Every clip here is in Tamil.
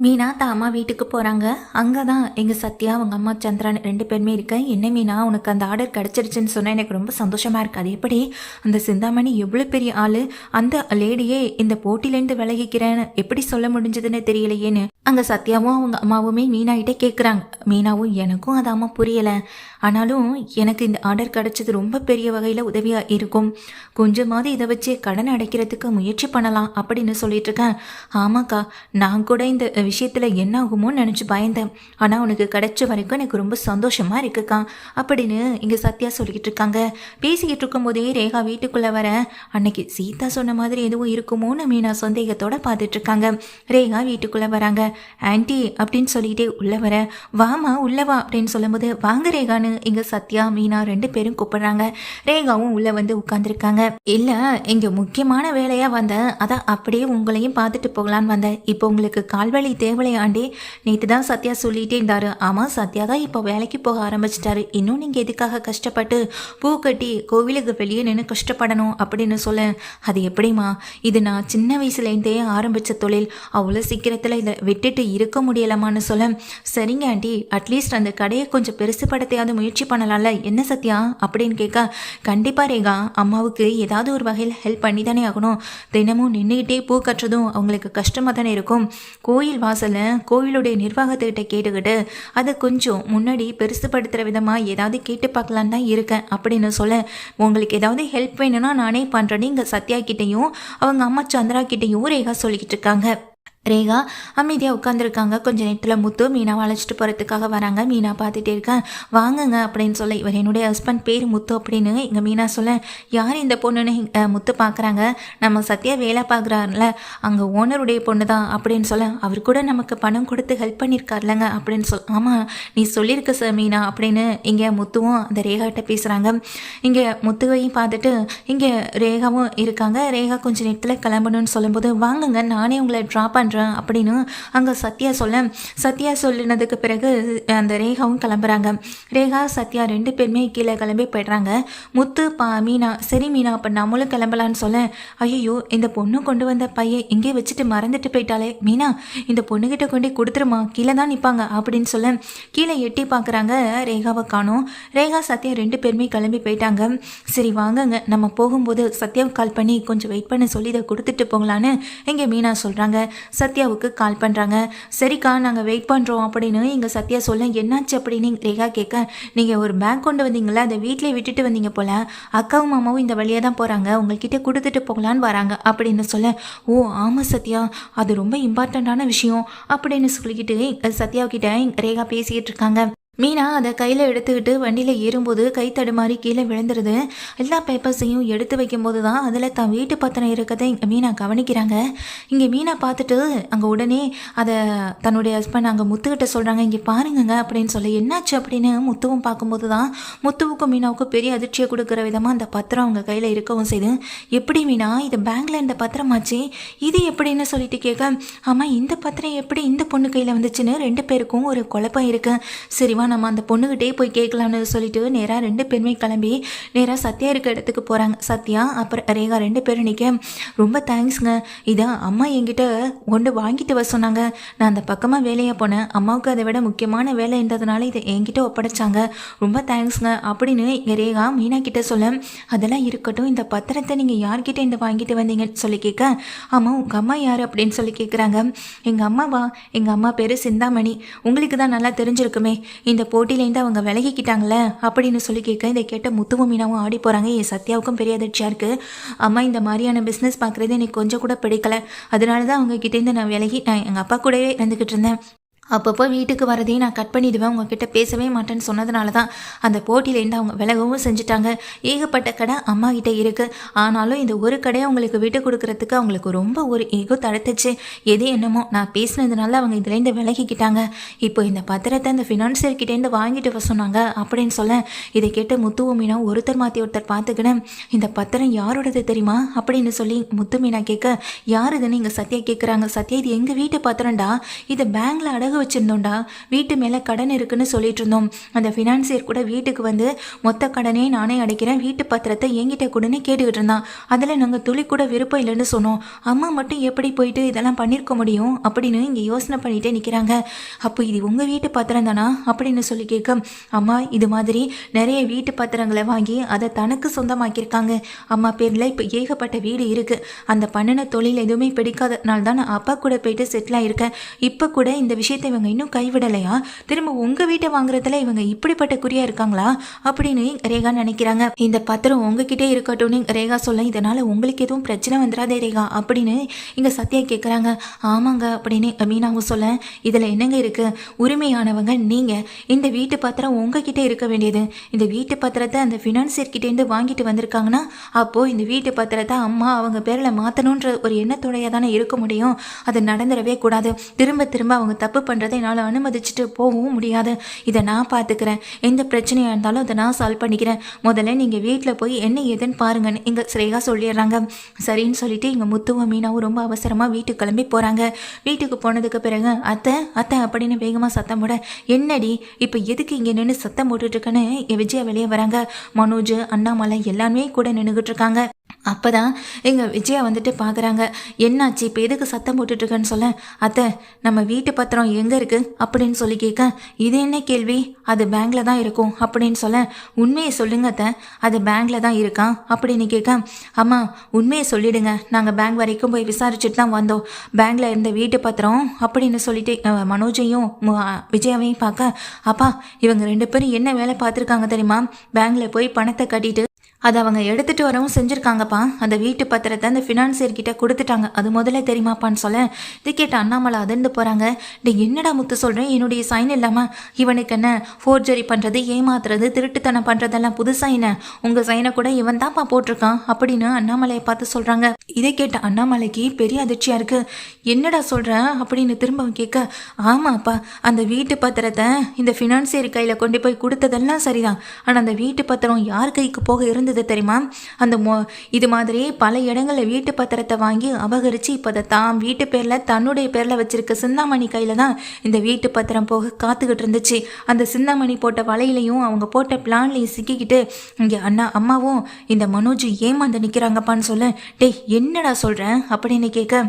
மீனா தான் அம்மா வீட்டுக்கு போகிறாங்க. அங்கே தான் எங்கள் சத்யா அவங்க அம்மா சந்திரன் 2 பேருமே இருக்க. என்ன மீனா உனக்கு அந்த ஆர்டர் கிடச்சிருச்சுன்னு சொன்னால் எனக்கு ரொம்ப சந்தோஷமாக இருக்குது. அது எப்படி அந்த சிந்தாமணி எவ்வளோ பெரிய ஆள், அந்த லேடியே இந்த போட்டியிலேருந்து விலகிக்கிறேன்னு எப்படி சொல்ல முடிஞ்சதுன்னு தெரியலையேன்னு அங்கே சத்யாவும் அவங்க அம்மாவுமே மீனாகிட்டே கேட்குறாங்க. மீனாவும் எனக்கும் அது அம்மா புரியலை, ஆனாலும் எனக்கு இந்த ஆர்டர் கிடச்சது ரொம்ப பெரிய வகையில் உதவியாக இருக்கும், கொஞ்சமாவது இதை வச்சு கடன் அடைக்கிறதுக்கு முயற்சி பண்ணலாம் அப்படின்னு சொல்லிட்டு இருக்கேன். ஆமாக்கா, நான் கூட இந்த விஷயத்தில் என்ன ஆகுமோன்னு நினச்சி பயந்தேன், ஆனால் உனக்கு கிடைச்ச வரைக்கும் எனக்கு ரொம்ப சந்தோஷமாக இருக்குக்கா அப்படின்னு இங்கே சத்யா சொல்லிக்கிட்டு இருக்காங்க. பேசிக்கிட்டு இருக்கும்போதே ரேகா வீட்டுக்குள்ளே வர, அன்னைக்கு சீதா சொன்ன மாதிரி எதுவும் இருக்குமோன்னு மீனா சந்தேகத்தோடு பார்த்துட்ருக்காங்க. ரேகா வீட்டுக்குள்ளே வராங்க. ஆன்ட்டி அப்படின்னு சொல்லிகிட்டே உள்ளே வர, வாமா உள்ளே வா அப்படின்னு சொல்லும்போது வாங்க ரேகான்னு இங்கே சத்யா மீனா 2 பேரும் கூப்பிடுறாங்க. ரேகாவும் உள்ளே வந்து உட்காந்துருக்காங்க. இல்லை, இங்கே முக்கியமான வேலையாக வந்தேன், அதான் அப்படியே உங்களையும் பார்த்துட்டு போகலான்னு வந்தேன். இப்போ உங்களுக்கு கால்வழி தேவலையாண்டி நேற்று தான் சத்யா சொல்லிகிட்டே இருந்தார். ஆமாம், சத்யா தான் இப்போ வேலைக்கு போக ஆரம்பிச்சிட்டாரு. இன்னும் நீங்கள் எதுக்காக கஷ்டப்பட்டு பூ கட்டி கோவிலுக்கு வெளியே நின்று கஷ்டப்படணும் அப்படின்னு சொல்ல, அது எப்படிமா, இது நான் சின்ன வயசுலேருந்தே ஆரம்பித்த தொழில், அவ்வளோ சீக்கிரத்தில் இதை விட்டுட்டு இருக்க முடியலமான்னு சொல்ல, சரிங்க ஆண்டி, அட்லீஸ்ட் அந்த கடையை கொஞ்சம் பெருசுபடுத்தையாவது முயற்சி பண்ணலாம்ல, என்ன சத்யா அப்படின்னு கேட்க, கண்டிப்பாக ரேகா, அம்மாவுக்கு ஏதாவது ஒரு வகையில் ஹெல்ப் பண்ணி தானே ஆகணும். தினமும் நின்றுக்கிட்டே பூ கட்டுறதும் அவங்களுக்கு கஷ்டமாக தானே இருக்கும். கோயில் வாசலில் கோயிலுடைய நிர்வாகத்துக்கிட்ட கேட்டுக்கிட்டு அதை கொஞ்சம் முன்னாடி பெருசுப்படுத்துகிற விதமாக ஏதாவது கேட்டு பார்க்கலான்னு தான் இருக்கேன் அப்படின்னு சொல்ல, உங்களுக்கு ஏதாவது ஹெல்ப் வேணும்னா நானே பண்ணுறேன்னு இங்கே சத்யா கிட்டேயும் அவங்க அம்மா சந்திரா கிட்டேயும் ரேகா சொல்லிக்கிட்டு இருக்காங்க. ரேகா அமைதியாக உட்காந்துருக்காங்க. கொஞ்சம் நேரத்தில் முத்து மீனாவை அழைச்சிட்டு போகிறதுக்காக வராங்க. மீனா பார்த்துட்டே இருக்கேன். வாங்குங்க அப்படின்னு சொல்ல, இவர் என்னுடைய ஹஸ்பண்ட் பேர் முத்து அப்படின்னு இங்கே மீனா சொல்ல, யார் இந்த பொண்ணுன்னு முத்து பார்க்குறாங்க. நம்ம சத்யா வேலை பார்க்குறாருல, அங்கே ஓனருடைய பொண்ணு தான் அப்படின்னு சொல்ல, அவர் கூட நமக்கு பணம் கொடுத்து ஹெல்ப் பண்ணியிருக்காருலங்க அப்படின்னு சொல். ஆமாம், நீ சொல்லியிருக்க சார் மீனா அப்படின்னு இங்கே முத்துவும் அந்த ரேகாட்ட பேசுகிறாங்க. இங்கே முத்துவையும் பார்த்துட்டு இங்கே ரேகாவும் இருக்காங்க. ரேகா கொஞ்சம் நேரத்தில் கிளம்பணும்னு சொல்லும்போது, வாங்குங்க நானே உங்களை ட்ராப் பண்ணுறேன் அப்படின்னு அங்கே சத்யா சொல்லினதுக்கு பிறகு அந்த ரேகாவும் கிளம்புறாங்க. ரேகா சத்யா 2 பேருமே கீழே கிளம்பி போய்ட்றாங்க. முத்து மீனா, சரி மீனா அப்போ நம்மளும் கிளம்பலான்னு சொல்ல, ஐயோ இந்த பொண்ணு கொண்டு வந்த பையன் எங்கே வச்சுட்டு மறந்துட்டு போயிட்டாலே, மீனா இந்த பொண்ணுகிட்ட கொண்டு கொடுத்துருமா, கீழே தான் நிற்பாங்க அப்படின்னு சொல்ல, கீழே எட்டி பார்க்குறாங்க. ரேகாவை காணோம். ரேகா சத்யா 2 பேருமே கிளம்பி போயிட்டாங்க. சரி வாங்கங்க, நம்ம போகும்போது சத்யாவுக்கு கால் பண்ணி கொஞ்சம் வெயிட் பண்ண சொல்லி இதை கொடுத்துட்டு போங்களான்னு இங்கே மீனா சொல்கிறாங்க. சத்யாவுக்கு கால் பண்ணுறாங்க. சரிக்கா நாங்கள் வெயிட் பண்ணுறோம் அப்படின்னு எங்கள் சத்யா சொல்ல, என்னாச்சு அப்படின்னு ரேகா கேட்க, நீங்கள் ஒரு பேக் கொண்டு வந்தீங்களா, அதை வீட்டிலே விட்டுட்டு வந்தீங்க போல், அக்காவும் மாமாவும் இந்த வழியாக தான் போகிறாங்க, உங்கள்கிட்ட கொடுத்துட்டு போகலான்னு வராங்க அப்படின்னு சொல்ல, ஓ ஆமாம் சத்யா, அது ரொம்ப இம்பார்ட்டண்ட்டான விஷயம் அப்படின்னு சொல்லிக்கிட்டு சத்யாவுக்கிட்ட ரேகா பேசிக்கிட்டு இருக்காங்க. மீனா அதை கையில் எடுத்துக்கிட்டு வண்டியில் ஏறும்போது கை தடுமாறி கீழே விழுந்துருது. எல்லா பேப்பர்ஸையும் எடுத்து வைக்கும்போது தான் அதில் தான் வீட்டு பத்திரம் இருக்கிறத இங்கே மீனா கவனிக்கிறாங்க. இங்கே மீனா பார்த்துட்டு அங்கே உடனே அதை தன்னுடைய ஹஸ்பண்ட் அங்கே முத்துக்கிட்ட சொல்கிறாங்க, இங்கே பாருங்கங்க அப்படின்னு சொல்லி, என்னாச்சு அப்படின்னு முத்துவும் பார்க்கும்போது தான் முத்துவுக்கும் மீனாவுக்கும் பெரிய அதிர்ச்சியை கொடுக்குற விதமாக அந்த பத்திரம் அவங்க கையில் இருக்கவும் செய்து, எப்படி மீனா இது பேங்கில் இந்த பத்திரமாச்சு, இது எப்படின்னு சொல்லிட்டு கேட்க, ஆமாம் இந்த பத்திரம் எப்படி இந்த பொண்ணு கையில் வந்துச்சுன்னு 2 பேருக்கும் ஒரு குழப்பம் இருக்கு. சரிவா நம்ம அந்த பொண்ணுகிட்டே போய் கேட்கலான்னு சொல்லிட்டு நேராக 2 பேருமே கிளம்பி நேராக சத்யா இருக்க இடத்துக்கு போகிறாங்க. சத்யா அப்புறம் ரேகா 2 பேரும் நிற்க, ரொம்ப தேங்க்ஸ்ங்க, இதை அம்மா என்கிட்ட கொண்டு வாங்கிட்டு வர சொன்னாங்க, நான் அந்த பக்கமாக வேலையாக போனேன், அம்மாவுக்கு அதை விட முக்கியமான வேலை இருந்ததுனால இதை என்கிட்ட ஒப்படைச்சாங்க, ரொம்ப தேங்க்ஸ்ங்க அப்படின்னு ரேகா மீனா கிட்ட சொல்ல, அதெல்லாம் இருக்கட்டும், இந்த பத்திரத்தை நீங்கள் யார்கிட்ட இந்த வாங்கிட்டு வந்தீங்கன்னு சொல்லி கேட்க, ஆமாம் உங்கள் அம்மா யார் அப்படின்னு சொல்லி கேட்குறாங்க. எங்கள் அம்மாவா, எங்கள் அம்மா பேர் சிந்தாமணி, உங்களுக்கு தான் நல்லா தெரிஞ்சிருக்குமே, இந்த போட்டியிலேருந்து அவங்க விலகிக்கிட்டாங்களே அப்படின்னு சொல்லி கேட்க, இதை கேட்ட முத்துவும் மீனாவும் ஆடி போகிறாங்க. என் சத்யாவுக்கும் பெரிய அதிர்ச்சியாக இருக்குது. அம்மா இந்த மாதிரியான பிஸ்னஸ் பார்க்குறது எனக்கு கொஞ்சம் கூட பிடிக்கல, அதனால தான் அவங்க கிட்டேருந்து நான் விலகி நான் எங்கள் அப்பா கூடவே இருந்துக்கிட்டு இருந்தேன், அப்பப்போ வீட்டுக்கு வரதையும் நான் கட் பண்ணிவிடுவேன், உங்ககிட்ட பேசவே மாட்டேன்னு சொன்னதுனால தான் அந்த போட்டியிலேருந்து அவங்க விலகவும் செஞ்சுட்டாங்க. ஏகப்பட்ட கடை அம்மா கிட்டே இருக்குது, ஆனாலும் இந்த ஒரு கடையை அவங்களுக்கு விட்டு கொடுக்குறதுக்கு அவங்களுக்கு ரொம்ப ஒரு ஈகோ தடுத்துச்சு. எது என்னமோ நான் பேசினதுனால அவங்க இதுலேருந்து விலகிக்கிட்டாங்க. இப்போ இந்த பத்திரத்தை அந்த ஃபினான்சியர்கிட்டேருந்து வாங்கிட்டு வர சொன்னாங்க அப்படின்னு சொல்ல, இதை கேட்டு முத்துவும் மீனா ஒருத்தர் மாற்றி ஒருத்தர் பார்த்துக்கினேன். இந்த பத்திரம் யாரோடது தெரியுமா அப்படின்னு சொல்லி முத்து மீனா கேட்க, யார் இதுன்னு இங்கே சத்யா கேட்குறாங்க. சத்யா இது எங்கள் வீட்டு பத்திரம்டா, இதை பேங்கில் அடகு வச்சுருந்தோம்டா. வீட்டு மேலே கடன் இருக்குன்னு சொல்லிட்டு இருந்தோம். அந்த ஃபினான்சியர் கூட வீட்டுக்கு வந்து மொத்த கடனே நானே அடைக்கிறேன், வீட்டு பத்திரத்தை என்கிட்ட கூடன்னு கேட்டுக்கிட்டு இருந்தான். அதில் நாங்கள் துளி கூட விருப்பம் இல்லைன்னு சொன்னோம். அம்மா மட்டும் எப்படி போயிட்டு இதெல்லாம் பண்ணியிருக்க முடியும் அப்படின்னு இங்கே யோசனை பண்ணிகிட்டே நிற்கிறாங்க. அப்போ இது உங்கள் வீட்டு பத்திரம் தானா அப்படின்னு சொல்லி கேட்க, அம்மா இது மாதிரி நிறைய வீட்டு பத்திரங்களை வாங்கி அதை தனக்கு சொந்தமாக்கியிருக்காங்க. அம்மா பேரில் இப்போ ஏகப்பட்ட வீடு இருக்குது. அந்த பண்ணின தொழில் எதுவுமே பிடிக்காதனால தான் நான் அப்பா கூட போயிட்டு செட்டில் ஆகியிருக்கேன். இப்போ கூட இந்த விஷயத்தை இவங்க இன்னும் கைவிடலையா? திரும்ப உங்கள் வீட்டை வாங்குறதுல இவங்க இப்படிப்பட்ட குறியா இருக்காங்களா அப்படின்னு ரேகா நினைக்கிறாங்க. இந்த பத்திரம் உங்ககிட்டே இருக்கட்டும்னு ரேகா சொல்ல, இதனால் உங்களுக்கு எதுவும் பிரச்சனை வந்துடாதே ரேகா அப்படின்னு இங்கே சத்யா கேட்குறாங்க. ஆமாங்க அப்படின்னு மீனாவும் சொல்ல, இதில் என்னங்க இருக்குது, உரிமையானவங்க நீங்கள். இந்த வீட்டு பத்திரம் உங்ககிட்ட இருக்க வேண்டியது. இந்த வீட்டு பத்திரத்தை அந்த ஃபினான்சியர்கிட்டேருந்து வாங்கிட்டு வந்திருக்காங்கன்னா அப்போது இந்த வீட்டு பத்திரத்தை அம்மா அவங்க பேரில் மாற்றணுன்ற ஒரு எண்ணத்தோடைய தானே இருக்க முடியும். அது நடந்துடவே கூடாது. திரும்ப திரும்ப அவங்க தப்பு பண்ணுறதை என்னால் அனுமதிச்சுட்டு போகவும் முடியாது. இதை நான் பார்த்துக்கிறேன். எந்த பிரச்சனையாக இருந்தாலும் அதை நான் சால்வ் பண்ணிக்கிறேன். முதல்ல நீங்கள் வீட்டில் போய் என்ன ஏதுன்னு பாருங்கன்னு இங்கே ஸ்ரேகா சொல்லிடுறாங்க. சரின்னு சொல்லிட்டு இங்கே முத்துவும் மீனாவும் ரொம்ப அவசரமாக வீட்டுக்கு கிளம்பி போகிறாங்க. வீட்டுக்கு போனதுக்கு பிறகு அத்தை அத்தை அப்படின்னு வேகமாக சத்தம் போட, என்னடி இப்போ எதுக்கு இங்கே நின்று சத்தம் போட்டுட்ருக்கன்னு விஜயா வெளியே வராங்க. மனோஜ் அண்ணாமலை எல்லாமே கூட நின்றுக்கிட்டு இருக்காங்க. அப்போ தான் எங்கள் விஜயா வந்துட்டு பார்க்குறாங்க. என்னாச்சு இப்போ எதுக்கு சத்தம் போட்டுட்ருக்கேன்னு சொல்ல, அத்தை நம்ம வீட்டு பத்திரம் எங்கே இருக்குது அப்படின்னு சொல்லி கேட்க, இது என்ன கேள்வி, அது பேங்கில் தான் இருக்கும் அப்படின்னு சொல்ல, உண்மையை சொல்லுங்க அத்தை, அது பேங்கில் தான் இருக்கான் அப்படின்னு கேட்க, அம்மா உண்மையை சொல்லிடுங்க, நாங்கள் பேங்க் வரைக்கும் போய் விசாரிச்சுட்டு தான் வந்தோம், பேங்கில் இருந்த வீட்டு பத்திரம் அப்படின்னு சொல்லிட்டு மனோஜையும் விஜயாவையும் பார்க்க, அப்பா இவங்க 2 பேரும் என்ன வேலை பார்த்துருக்காங்க தெரியுமா, பேங்கில் போய் பணத்தை கட்டிட்டு அதை அவங்க எடுத்துகிட்டு வரவும் செஞ்சுருக்காங்கப்பா. அந்த வீட்டு பத்திரத்தை அந்த ஃபினான்சியர்கிட்ட கொடுத்துட்டாங்க. அது முதல்ல தெரியுமாப்பான்னு சொல்ல, இது கேட்ட அண்ணாமலை அதிர்ந்து போகிறாங்க. நீ என்னடா முத்து சொல்கிறேன், என்னுடைய சைன் இல்லாமல் இவனுக்கு என்ன ஃபோர்ஜரி பண்ணுறது, ஏமாத்துறது, திருட்டுத்தனம் பண்ணுறதெல்லாம் புதுசாக என்ன, உங்கள் சைனை கூட இவன் தான்ப்பா போட்டிருக்கான் அப்படின்னு அண்ணாமலையை பார்த்து சொல்கிறாங்க. இதை கேட்ட அண்ணாமலைக்கு பெரிய அதிர்ச்சியாக இருக்குது. என்னடா சொல்கிறேன் அப்படின்னு திரும்ப கேட்க, ஆமாப்பா அந்த வீட்டு பத்திரத்தை இந்த ஃபினான்சியர் கையில் கொண்டு போய் கொடுத்ததெல்லாம் சரிதான். ஆனால் அந்த வீட்டு பத்திரம் யார் கைக்கு போக இருந்தது தெரியுமா, அந்த இது மாதிரி பல இடங்களில் வீட்டு பத்திரத்தை வாங்கி அபகரித்து இப்போ அதை தான் வீட்டு பேரில் தன்னுடைய பேரில் வச்சிருக்க சிந்தாமணி கையில் தான் இந்த வீட்டு பத்திரம் போக காத்துக்கிட்டு இருந்துச்சு. அந்த சிந்தாமணி போட்ட வலையிலையும் அவங்க போட்ட பிளான்லையும் சிக்கிக்கிட்டு இங்கே அம்மாவும் இந்த மனோஜ் ஏமாந்து நிற்கிறாங்கப்பான்னு சொல்ல, டேய் என்னடா சொல்கிறேன் அப்படின்னு கேட்க,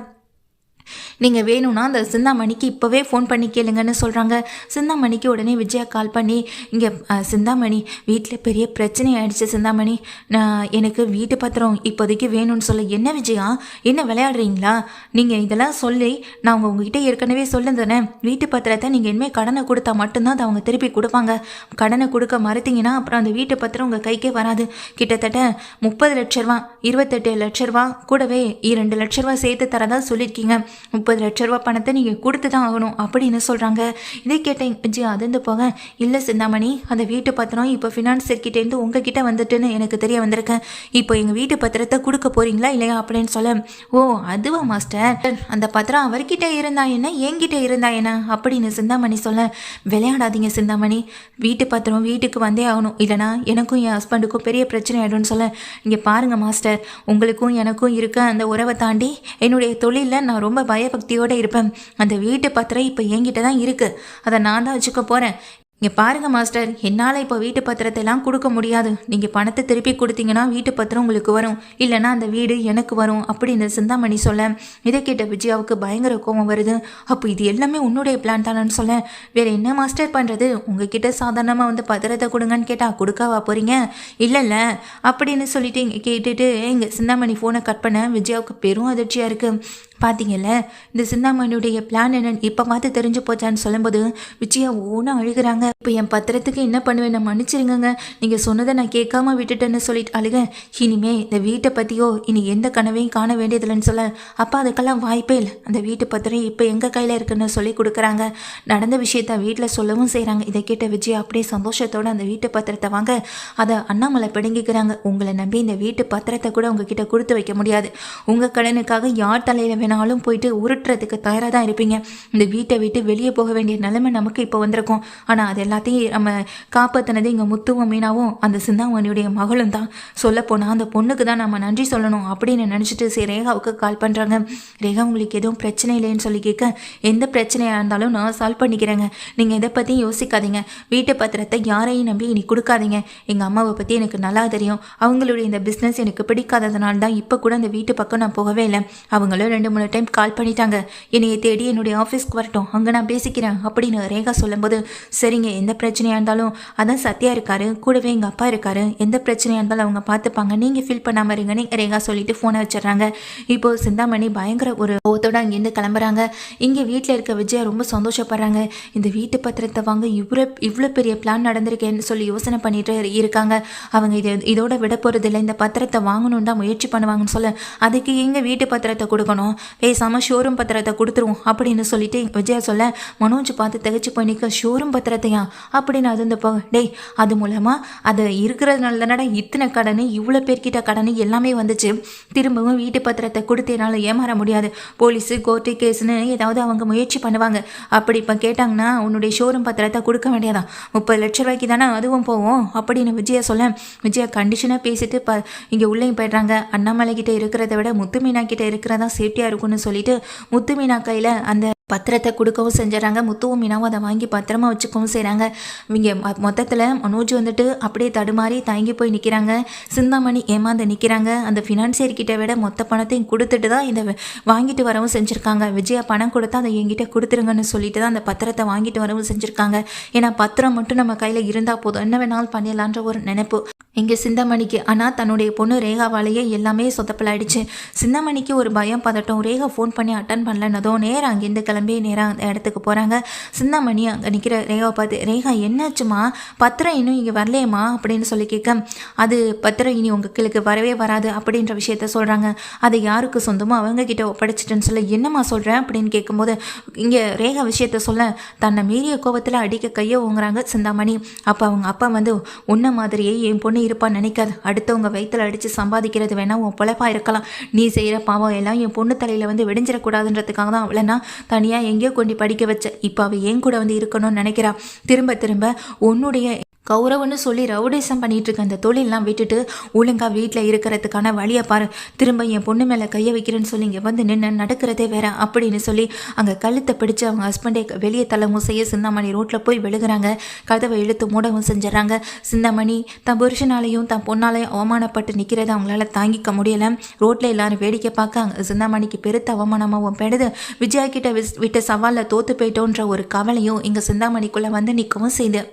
நீங்கள் வேணும்னா அந்த சிந்தாமணிக்கு இப்போவே ஃபோன் பண்ணி கேளுங்கன்னு சொல்கிறாங்க. சிந்தாமணிக்கு உடனே விஜயா கால் பண்ணி, இங்கே சிந்தாமணி வீட்டில் பெரிய பிரச்சனை ஆயிடுச்சு சிந்தாமணி, நான் எனக்கு வீட்டு பத்திரம் இப்போதைக்கு வேணும்னு சொல்ல. என்ன விஜயா என்ன விளையாடுறீங்களா, நீங்கள் இதெல்லாம் சொல்லி நான் உங்ககிட்ட ஏற்கனவே சொல்லுந்தேனே, வீட்டு பத்திரத்தை நீங்கள் இனிமேல் கடனை கொடுத்தா மட்டும்தான் அதை அவங்க திருப்பி கொடுப்பாங்க. கடனை கொடுக்க மறுத்தீங்கன்னா அப்புறம் அந்த வீட்டு பத்திரம் உங்கள் கைக்கே வராது. கிட்டத்தட்ட 30 லட்ச ரூபா 28 லட்ச ரூபா கூடவே 2 லட்ச ரூபா சேர்த்து தரதா சொல்லியிருக்கீங்க. 30 லட்ச ரூபா பணத்தை நீங்கள் கொடுத்து தான் ஆகணும் அப்படின்னு சொல்கிறாங்க. இதை கேட்டேன் விஜய் அதிர்ந்து போக, இல்லை சிந்தாமணி அந்த வீட்டு பத்திரம் இப்போ ஃபினான்சியர்கிட்டேருந்து உங்ககிட்ட வந்துட்டுன்னு எனக்கு தெரிய வந்திருக்கேன். இப்போ எங்கள் வீட்டு பத்திரத்தை கொடுக்க போகிறீங்களா இல்லையா அப்படின்னு சொல்ல, ஓ அதுவா மாஸ்டர், அந்த பத்திரம் அவர்கிட்ட இருந்தா என்ன என்கிட்ட இருந்தா என்ன அப்படின்னு சிந்தாமணி சொல்ல, விளையாடாதீங்க சிந்தாமணி, வீட்டு பத்திரம் வீட்டுக்கு வந்தே ஆகணும், இல்லைனா எனக்கும் என் ஹஸ்பண்டுக்கும் பெரிய பிரச்சனை ஆகிடும்னு சொல்ல, இங்கே பாருங்கள் மாஸ்டர், உங்களுக்கும் எனக்கும் இருக்க அந்த உறவை தாண்டி என்னுடைய தொழிலில் நான் ரொம்ப பயபக்தியோடு இருப்பேன். அந்த வீட்டு பத்திரம் இப்போ என்கிட்ட தான் இருக்குது, அதை நான் தான் வச்சுக்க போகிறேன். இங்கே பாருங்கள் மாஸ்டர், என்னால் இப்போ வீட்டு பத்திரத்தை எல்லாம் கொடுக்க முடியாது. நீங்கள் பணத்தை திருப்பி கொடுத்தீங்கன்னா வீட்டு பத்திரம் உங்களுக்கு வரும், இல்லைனா அந்த வீடு எனக்கு வரும் அப்படின்னு சிந்தாமணி சொல்ல, இதை கேட்ட விஜயாவுக்கு பயங்கர கோபம் வருது. அப்போ இது எல்லாமே உன்னுடைய பிளான் தானேன்னு சொல்ல, வேறு என்ன மாஸ்டர் பண்ணுறது, உங்ககிட்ட சாதாரணமாக வந்து பத்திரத்தை கொடுங்கன்னு கேட்டால் கொடுக்காவா போகிறீங்க, இல்லைல்ல அப்படின்னு சொல்லிட்டு இங்கே கேட்டுட்டு இங்கே சிந்தாமணி ஃபோனை கட் பண்ண விஜயாவுக்கு பெரும் அதிர்ச்சியாக இருக்குது. பார்த்தீங்கல்ல இந்த சிந்தாமணியுடைய பிளான் என்னன்னு இப்போ பார்த்து தெரிஞ்சு போச்சான்னு சொல்லும்போது விஜயா ஓன அழுகிறாங்க. இப்போ என் பத்திரத்துக்கு என்ன பண்ணுவேன், நான் மன்னிச்சிருங்க, நீங்கள் சொன்னதை நான் கேட்காம விட்டுட்டேன்னு சொல்லிட்டு அழுக. இனிமே இந்த வீட்டை பற்றியோ இனி எந்த கனவையும் காண வேண்டியதில்லைன்னு சொல்ல, அப்போ அதுக்கெல்லாம் வாய்ப்பே இல்லை, அந்த வீட்டு பத்திரம் இப்போ எங்கள் கையில் இருக்குன்னு சொல்லி கொடுக்குறாங்க. நடந்த விஷயத்த வீட்டில் சொல்லவும் செய்கிறாங்க. இதை கேட்ட விஜயா அப்படியே சந்தோஷத்தோடு அந்த வீட்டு பத்திரத்தை வாங்க அதை அண்ணாமலை பிடுங்கிக்கிறாங்க. உங்களை நம்பி இந்த வீட்டு பத்திரத்தை கூட உங்ககிட்ட கொடுத்து வைக்க முடியாது, உங்கள் கடனுக்காக யார் தலையில் வேணாலும் போயிட்டு உருட்டுறதுக்கு தயாராக தான் இருப்பீங்க. இந்த வீட்டை விட்டு வெளியே போக வேண்டிய நிலைமை நமக்கு இப்போ வந்திருக்கும். ஆனால் அது எல்லாத்தையும் நம்ம காப்பாற்றினது இங்கே முத்துவும் மீனாவும் அந்த சிந்தாமணியுடைய மகளும் தான். சொல்லப்போனால் அந்த பொண்ணுக்கு தான் நம்ம நன்றி சொல்லணும் அப்படின்னு நினச்சிட்டு சரி ரேகாவுக்கு கால் பண்ணுறாங்க. ரேகா உங்களுக்கு எதுவும் பிரச்சனை இல்லைன்னு சொல்லி கேட்க, எந்த பிரச்சனையாக இருந்தாலும் நான் சால்வ் பண்ணிக்கிறேங்க, நீங்கள் இதை பற்றி யோசிக்காதீங்க, வீட்டு பத்திரத்தை யாரையும் நம்பி இனி கொடுக்காதீங்க. எங்கள் அம்மாவை பற்றி எனக்கு நல்லா தெரியும். அவங்களுடைய இந்த பிஸ்னஸ் எனக்கு பிடிக்காததுனால தான் இப்போ கூட அந்த வீட்டு பக்கம் நான் போகவே இல்லை. அவங்களும் 2-3 டைம் கால் பண்ணிட்டாங்க. என்னையை தேடி என்னுடைய ஆஃபீஸ்க்கு வரட்டும், அங்கே நான் பேசிக்கிறேன் அப்படின்னு ரேகா சொல்லும்போது, சரிங்க எந்த பிரச்சனையாக இருந்தாலும் அதான் சத்யா இருக்காரு, கூடவே எங்கள் அப்பா இருக்காரு, எந்த பிரச்சனையாக இருந்தாலும் அவங்க பார்த்துப்பாங்க, நீங்கள் ஃபீல் பண்ணாமல் இருங்கன்னு ரேகா சொல்லிட்டு ஃபோனை வச்சிடறாங்க. இப்போது சிந்தாமணி பயங்கர ஒரு கோவத்தோட அங்கேருந்து கிளம்புறாங்க. இங்கே வீட்டில் இருக்க விஜயா ரொம்ப சந்தோஷப்படுறாங்க. இந்த வீட்டு பத்திரத்தை வாங்க இவ்வளோ பெரிய பிளான் நடந்திருக்கேன்னு சொல்லி யோசனை பண்ணிட்டு இருக்காங்க. அவங்க இதோட விட போகிறது இல்லை, இந்த பத்திரத்தை வாங்கணுன்னு தான் முயற்சி பண்ணுவாங்கன்னு சொல்ல, அதுக்கு எங்கள் வீட்டு பத்திரத்தை கொடுக்கணும், பேசாமல் ஷோரூம் பத்திரத்தை கொடுத்துருவோம் அப்படின்னு சொல்லிட்டு விஜயா சொல்ல, மனோஜ் பார்த்து திகச்சு போய் நிற்க, ஷோரூம் பத்திரத்தையா அப்படின்னு அது இந்த டேய் அது மூலமாக அது இருக்கிறதுனால தானடா இத்தனை கடன், இவ்வளோ பேர்கிட்ட கடன் எல்லாமே வந்துச்சு. திரும்பவும் வீட்டு பத்திரத்தை கொடுத்தேனால ஏமாற முடியாது, போலீஸு கோர்ட்டு கேஸுன்னு ஏதாவது அவங்க முயற்சி பண்ணுவாங்க. அப்படி இப்போ கேட்டாங்கன்னா உன்னுடைய ஷோரூம் பத்திரத்தை கொடுக்க வேண்டியதான், 30 லட்ச ரூபாய்க்கு தானே அதுவும் போவோம் அப்படின்னு விஜயா சொல்ல, விஜயா கண்டிஷனாக பேசிட்டு இங்கே உள்ளேயும் போய்ட்றாங்க. அண்ணாமலை கிட்ட இருக்கிறத விட முத்து மீனா கிட்ட இருக்கிறதா சேஃப்டியாக இருக்கும்னு சொல்லிட்டு முத்து மீனா கையில் அந்த பத்திரத்தை கொடுக்கவும் செஞ்சுறாங்க. முத்துவும் மீனாவும் அதை வாங்கி பத்திரமா வச்சுக்கவும் செய்கிறாங்க. இங்கே மொத்தத்தில் மனோஜ் வந்துட்டு அப்படியே தடுமாறி தயங்கி போய் நிற்கிறாங்க. சிந்தாமணி ஏமாந்து நிற்கிறாங்க. அந்த ஃபினான்சியர் கிட்ட விட மொத்த பணத்தையும் கொடுத்துட்டு தான் இதை வாங்கிட்டு வரவும் செஞ்சுருக்காங்க. விஜயா பணம் கொடுத்தா அதை என்கிட்ட கொடுத்துருங்கன்னு சொல்லிட்டு தான் அந்த பத்திரத்தை வாங்கிட்டு வரவும் செஞ்சுருக்காங்க. ஏன்னா பத்திரம் மட்டும் நம்ம கையில் இருந்தால் போதும், என்ன வேணாலும் பண்ணிடலான்ற ஒரு நினைப்பு இங்கே சிந்தாமணிக்கு. ஆனால் தன்னுடைய பொண்ணு ரேகாவாலேயே எல்லாமே சொதப்பலாயிடுச்சு. சிந்தாமணிக்கு ஒரு பயம் பதட்டம். ரேகா ஃபோன் பண்ணி அட்டன் பண்ணலன்னதும் நேராக அங்கேருந்து கிளம்பி நேராக அந்த இடத்துக்கு போகிறாங்க. சிந்தாமணி அங்கே நிற்கிற ரேகாவை பார்த்து, ரேகா என்னாச்சுமா, பத்திரம் இன்னும் இங்கே வரலையம்மா அப்படின்னு சொல்லி கேட்க, அது பத்திரம் இனி உங்களுக்கு வரவே வராது அப்படின்ற விஷயத்த சொல்கிறாங்க. அது யாருக்கு சொந்தமோ அவங்க கிட்ட ஒப்படைச்சிட்டுன்னு சொல்ல, என்னம்மா சொல்கிறேன் அப்படின்னு கேட்கும்போது இங்கே ரேகா விஷயத்த சொல்ல, தன்னை மீறிய கோபத்தில் அடிக்க கையை ஓங்குறாங்க சிந்தாமணி. அப்போ அவங்க அப்பா வந்து, உன்ன மாதிரியே என் பொண்ணு இருப்பான்னு நினைக்காது, அடுத்தவங்க வயிற்றுல அடித்து சம்பாதிக்கிறது வேணா உன் பொழப்பா இருக்கலாம், நீ செய்கிற பாவம் எல்லாம் என் பொண்ணு தலையில் வந்து வெடிஞ்சிடக்கூடாதுன்றதுக்காக தான் அவளைனா தனியாக எங்கேயோ கொண்டு படிக்க வச்ச, இப்போ அவள் என் கூட வந்து இருக்கணும்னு நினைக்கிறா. திரும்ப திரும்ப உன்னுடைய கௌரவன்னு சொல்லி ரவுடிசம் பண்ணிட்டு இருக்க அந்த தொழிலெலாம் விட்டுட்டு ஒழுங்காக வீட்டில் இருக்கிறதுக்கான வழியை பாரு, திரும்ப என் பொண்ணு மேலே கையை வைக்கிறேன்னு சொல்லி இங்கே வந்து நின்று நடக்கிறதே வேற அப்படின்னு சொல்லி அங்கே கழுத்தை பிடிச்சி அவங்க ஹஸ்பண்டை வெளியே தள்ளவும் செய்ய சிந்தாமணி ரோட்டில் போய் விழுகிறாங்க. கதவை இழுத்து மூடவும் செஞ்சிடறாங்க. சிந்தாமணி தன் புருஷனாலையும் தன் பொண்ணாலையும் அவமானப்பட்டு நிற்கிறத அவங்களால தாங்கிக்க முடியலை. ரோட்டில் எல்லாரும் வேடிக்கை பார்க்க அங்கே சிந்தாமணிக்கு பெருத்த அவமானமாகவும் பெடுது. விஜயா கிட்ட விட்ட சவாலில் தோற்று போயிட்டோன்ற ஒரு கவலையும் இங்கே சிந்தாமணிக்குள்ளே வந்து நிற்கவும் செய்யுது.